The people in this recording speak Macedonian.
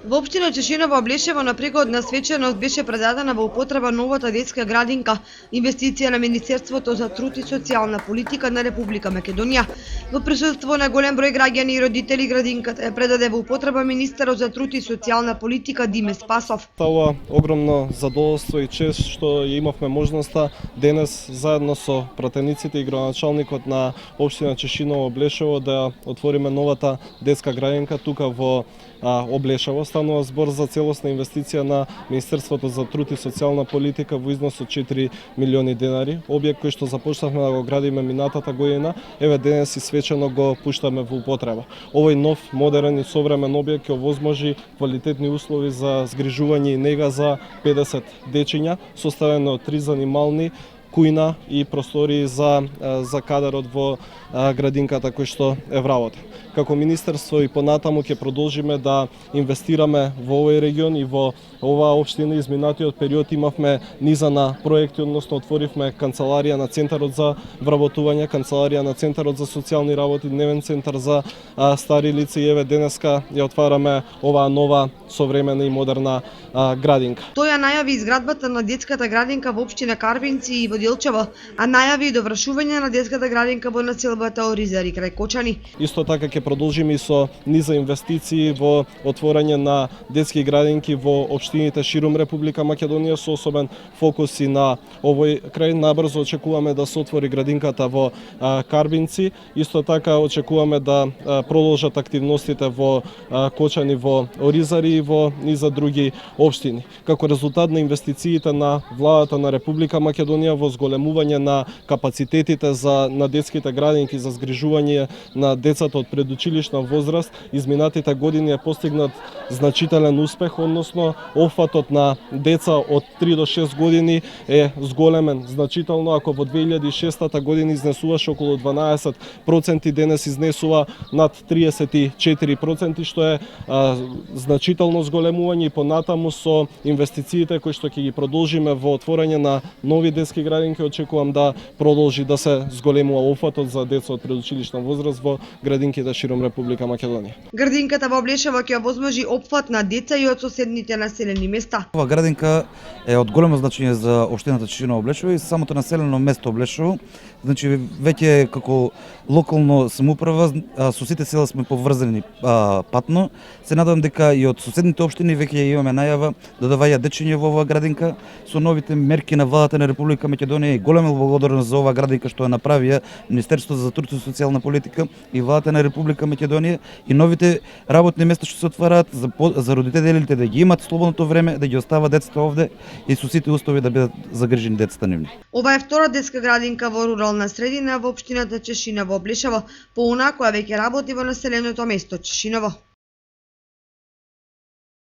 Во општина Чешиново Облешево на пригодна свеченост беше предадена во употреба новата детска градинка, инвестиција на Министерството за труд и социјална политика на Република Македонија. Во присуство на голем број граѓани и родители градинката ја предаде во употреба министерот за труд и социјална политика Диме Спасов. Ова огромно задоволство и чест што ја имавме можноста денес заедно со пратениците и градоначалникот на општина Чешиново Облешево да отвориме новата детска градинка тука во Облешево. Станува збор за целосна инвестиција на Министерството за труд и социјална политика во износ од 4 милиони денари. Објект кој што започнавме да го градиме минатата година, еве денес и свечено го пуштаме во употреба. Овој нов, модерен и современ објект ќе овозможи квалитетни услови за згрижување и нега за 50 дечиња, составено од 3 занимални, кујна и простории за кадарот во градинката кој што е вработен. Како министерство и понатаму ќе продолжиме да инвестираме во овој регион и во оваа општина. Изминатиот период имавме низа на проекти, односно отворивме канцеларија на Центарот за вработување, канцеларија на Центарот за социјални работи, дневен центар за стари лица и еве денеска ја отвараме оваа нова современа и модерна градинка. Тој ја најави изградбата на детската градинка во општина Карвинци и во Делчево, а најави и довршување на детската градинка во населбата Оризари крај Кочани. Исто така ќе продолжиме и со низа инвестиции во отворање на детски градинки во општините ширум Република Македонија со особен фокус и на овој крај. Набрзо очекуваме да се отвори градинката во Карвинци. Исто така очекуваме да продолжат активностите во Кочани, во Оризари и во низа други општини. Како резултат на инвестициите на владата на Република Македонија во зголемување на капацитетите на детските градинки за згрижување на децата од предучилишна возраст, изминатите години е постигнат значителен успех, односно опфатот на деца од 3 до 6 години е зголемен значително. Ако во 2006 година изнесуваше околу 12%, денес изнесува над 34%, што е значително зголемување и понатаму со инвестициите кои што ќе ги продолжиме во отворање на нови детски градинки, очекувам да продолжи да се зголемува опфатот за деца од предучилишна возраст во градинките широм Република Македонија. Градинката во Облешево ќе овозможи опфат на деца и од соседните населени места. Ова градинка е од големо значење за општината Чешиново Облешево и самото населено место Облешево. Значи веќе како локално самоуправа со сите села сме поврзани патно. Се надевам дека и од соседните општини веќе имаме најава да доаѓаат дечиња во оваа градинка со новите мерки на владата на Република Македонија и голема благодарност за оваа градинка што ја направија Министерството за труд и социјална политика и владата на Република Македонија и новите работни места што се отвараат за родителите да ги имат слободното време да ги остават децата овде и со сите услови да бидат загрижени децата нивни. Ова е втора детска градинка во рурална средина во општината Чешиново Облешево, по она која веќе работи во населеното место Чешиново.